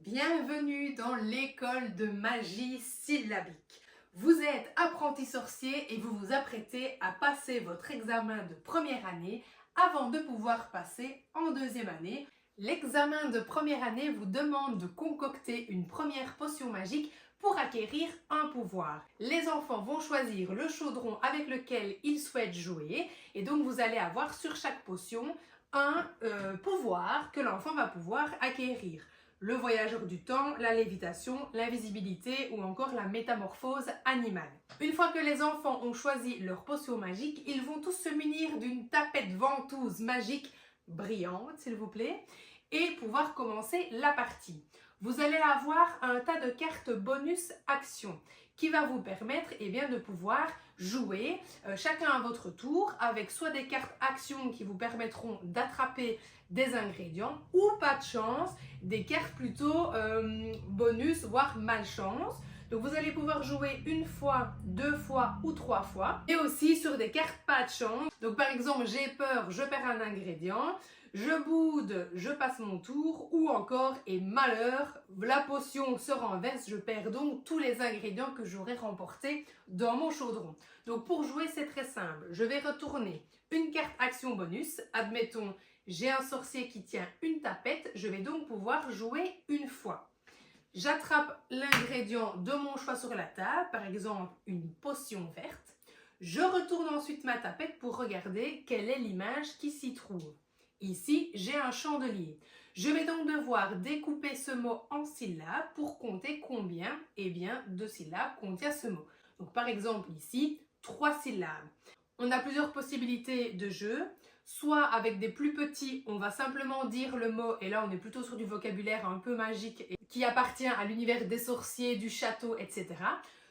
Bienvenue dans l'école de magie syllabique. Vous êtes apprenti sorcier et vous vous apprêtez à passer votre examen de première année avant de pouvoir passer en deuxième année. L'examen de première année vous demande de concocter une première potion magique pour acquérir un pouvoir. Les enfants vont choisir le chaudron avec lequel ils souhaitent jouer et donc vous allez avoir sur chaque potion un pouvoir que l'enfant va pouvoir acquérir. Le voyageur du temps, la lévitation, l'invisibilité ou encore la métamorphose animale. Une fois que les enfants ont choisi leur potion magique, ils vont tous se munir d'une tapette ventouse magique brillante, s'il vous plaît, et pouvoir commencer la partie. Vous allez avoir un tas de cartes bonus action qui va vous permettre de pouvoir jouer chacun à votre tour avec soit des cartes action qui vous permettront d'attraper des ingrédients ou pas de chance, des cartes plutôt bonus voire malchance. Donc vous allez pouvoir jouer une fois, deux fois ou trois fois et aussi sur des cartes pas de chance. Donc par exemple j'ai peur, je perds un ingrédient. Je boude, je passe mon tour, ou encore, et malheur, la potion se renverse, je perds donc tous les ingrédients que j'aurais remportés dans mon chaudron. Donc pour jouer, c'est très simple. Je vais retourner une carte action bonus. Admettons, j'ai un sorcier qui tient une tapette, je vais donc pouvoir jouer une fois. J'attrape l'ingrédient de mon choix sur la table, par exemple une potion verte. Je retourne ensuite ma tapette pour regarder quelle est l'image qui s'y trouve. Ici, j'ai un chandelier. Je vais donc devoir découper ce mot en syllabes pour compter combien de syllabes contient ce mot. Donc par exemple ici, 3 syllabes. On a plusieurs possibilités de jeu. Soit avec des plus petits, on va simplement dire le mot, et là on est plutôt sur du vocabulaire un peu magique qui appartient à l'univers des sorciers, du château, etc.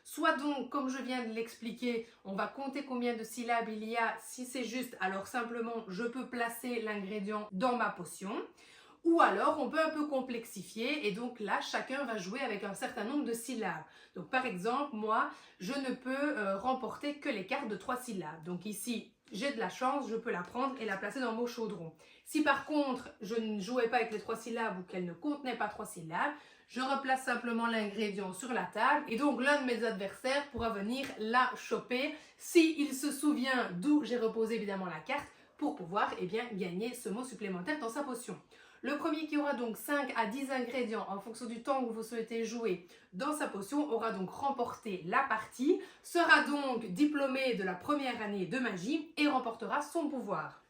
Soit donc, comme je viens de l'expliquer, on va compter combien de syllabes il y a. Si c'est juste, alors simplement, je peux placer l'ingrédient dans ma potion. Ou alors, on peut un peu complexifier et donc là, chacun va jouer avec un certain nombre de syllabes. Donc par exemple, moi, je ne peux remporter que les cartes de 3 syllabes. Donc ici, j'ai de la chance, je peux la prendre et la placer dans mon chaudron. Si par contre, je ne jouais pas avec les 3 syllabes ou qu'elle ne contenait pas 3 syllabes, je replace simplement l'ingrédient sur la table et donc l'un de mes adversaires pourra venir la choper s'il se souvient d'où j'ai reposé évidemment la carte pour pouvoir gagner ce mot supplémentaire dans sa potion. Le premier qui aura donc 5 à 10 ingrédients en fonction du temps que vous souhaitez jouer dans sa potion aura donc remporté la partie, sera donc diplômé de la première année de magie et remportera son pouvoir.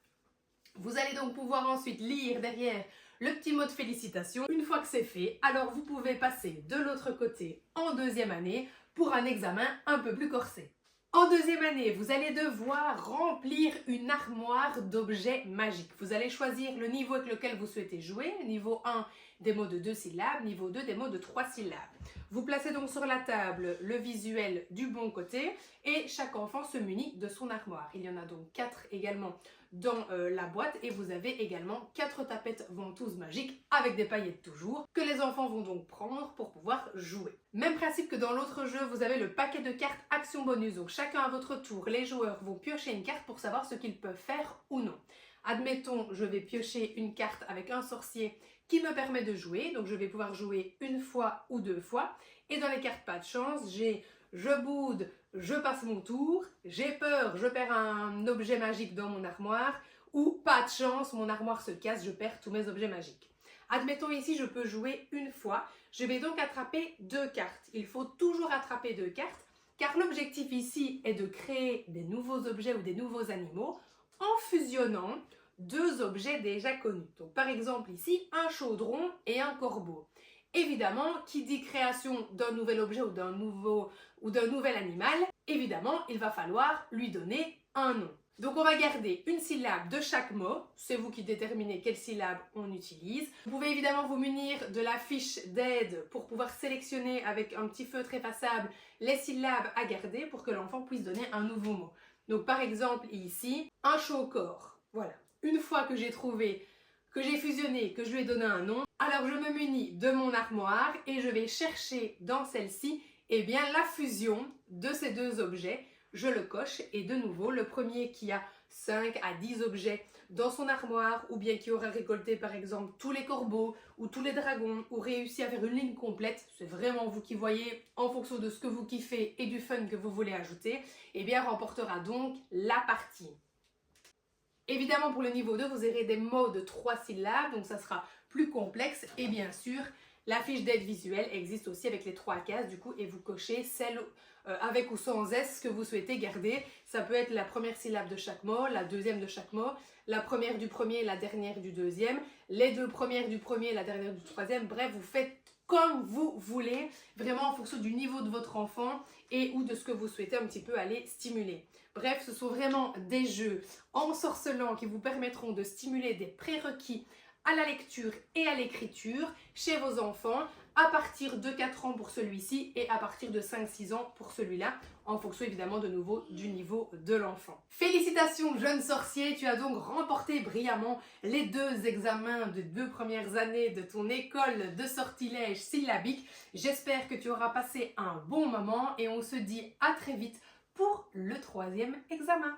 Vous allez donc pouvoir ensuite lire derrière le petit mot de félicitation. Une fois que c'est fait, alors vous pouvez passer de l'autre côté en deuxième année pour un examen un peu plus corsé. En deuxième année, vous allez devoir remplir une armoire d'objets magiques. Vous allez choisir le niveau avec lequel vous souhaitez jouer. Niveau 1, des mots de 2 syllabes. Niveau 2, des mots de 3 syllabes. Vous placez donc sur la table le visuel du bon côté et chaque enfant se munit de son armoire. Il y en a donc 4 également dans la boîte et vous avez également 4 tapettes ventouses magiques avec des paillettes toujours que les enfants vont donc prendre pour pouvoir jouer. Même principe que dans l'autre jeu, vous avez le paquet de cartes action bonus. Donc chacun à votre tour, les joueurs vont piocher une carte pour savoir ce qu'ils peuvent faire ou non. Admettons, je vais piocher une carte avec un sorcier qui me permet de jouer. Donc je vais pouvoir jouer une fois ou deux fois. Et dans les cartes pas de chance, j'ai je boude, je passe mon tour, j'ai peur, je perds un objet magique dans mon armoire, ou pas de chance, mon armoire se casse, je perds tous mes objets magiques. Admettons ici, je peux jouer une fois, je vais donc attraper 2 cartes. Il faut toujours attraper 2 cartes, car l'objectif ici est de créer des nouveaux objets ou des nouveaux animaux en fusionnant 2 objets déjà connus. Donc par exemple ici, un chaudron et un corbeau. Évidemment, qui dit création d'un nouvel objet ou d'un nouvel animal, évidemment, il va falloir lui donner un nom. Donc on va garder une syllabe de chaque mot, c'est vous qui déterminez quelle syllabe on utilise. Vous pouvez évidemment vous munir de la fiche d'aide pour pouvoir sélectionner avec un petit feutre effaçable les syllabes à garder pour que l'enfant puisse donner un nouveau mot. Donc par exemple ici, un chaud corps. Voilà, une fois que j'ai trouvé, que j'ai fusionné, que je lui ai donné un nom, alors je me munis de mon armoire et je vais chercher dans celle-ci la fusion de ces 2 objets. Je le coche et de nouveau, le premier qui a 5 à 10 objets dans son armoire, ou bien qui aura récolté par exemple tous les corbeaux ou tous les dragons, ou réussi à faire une ligne complète, c'est vraiment vous qui voyez en fonction de ce que vous kiffez et du fun que vous voulez ajouter, et bien remportera donc la partie. Évidemment, pour le niveau 2, vous aurez des mots de 3 syllabes, donc ça sera plus complexe. Et bien sûr, la fiche d'aide visuelle existe aussi avec les 3 cases, du coup, et vous cochez celle avec ou sans S que vous souhaitez garder. Ça peut être la première syllabe de chaque mot, la deuxième de chaque mot, la première du premier, la dernière du deuxième, les deux premières du premier, la dernière du troisième. Bref, vous faites comme vous voulez, vraiment en fonction du niveau de votre enfant et ou de ce que vous souhaitez un petit peu aller stimuler. Bref, ce sont vraiment des jeux ensorcelants qui vous permettront de stimuler des prérequis à la lecture et à l'écriture chez vos enfants à partir de 4 ans pour celui-ci et à partir de 5-6 ans pour celui-là, en fonction évidemment de nouveau du niveau de l'enfant. Félicitations jeune sorcier, tu as donc remporté brillamment les 2 examens de 2 premières années de ton école de sortilège syllabique. J'espère que tu auras passé un bon moment et on se dit à très vite pour le 3e examen.